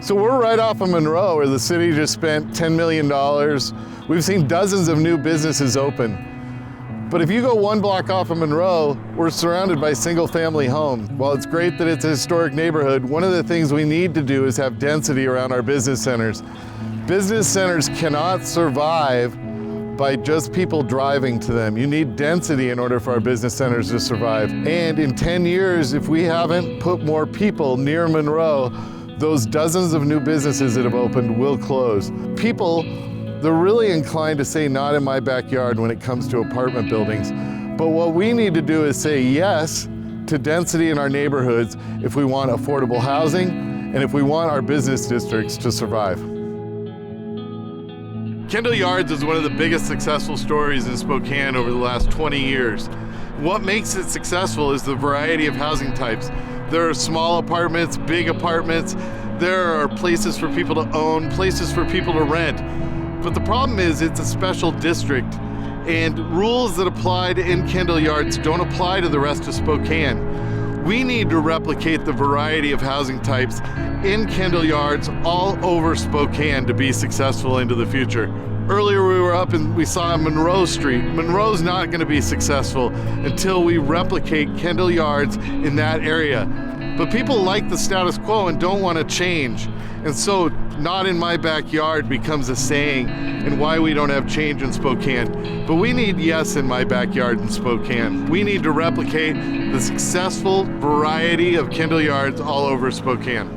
So we're right off of Monroe, where the city just spent $10 million. We've seen dozens of new businesses open. But if you go one block off of Monroe, we're surrounded by single-family homes. While it's great that it's a historic neighborhood, one of the things we need to do is have density around our business centers. Business centers cannot survive by just people driving to them. You need density in order for our business centers to survive. And in 10 years, if we haven't put more people near Monroe, those dozens of new businesses that have opened will close. People, they're really inclined to say not in my backyard when it comes to apartment buildings. But what we need to do is say yes to density in our neighborhoods if we want affordable housing and if we want our business districts to survive. Kendall Yards is one of the biggest successful stories in Spokane over the last 20 years. What makes it successful is the variety of housing types. There are small apartments, big apartments, there are places for people to own, places for people to rent. But the problem is it's a special district, and rules that apply to Kendall Yards don't apply to the rest of Spokane. We need to replicate the variety of housing types in Kendall Yards all over Spokane to be successful into the future. Earlier we were up and we saw Monroe Street. Monroe's not going to be successful until we replicate Kendall Yards in that area. But people like the status quo and don't want to change. And so not in my backyard becomes a saying and why we don't have change in Spokane. But we need yes in my backyard in Spokane. We need to replicate the successful variety of Kendall Yards all over Spokane.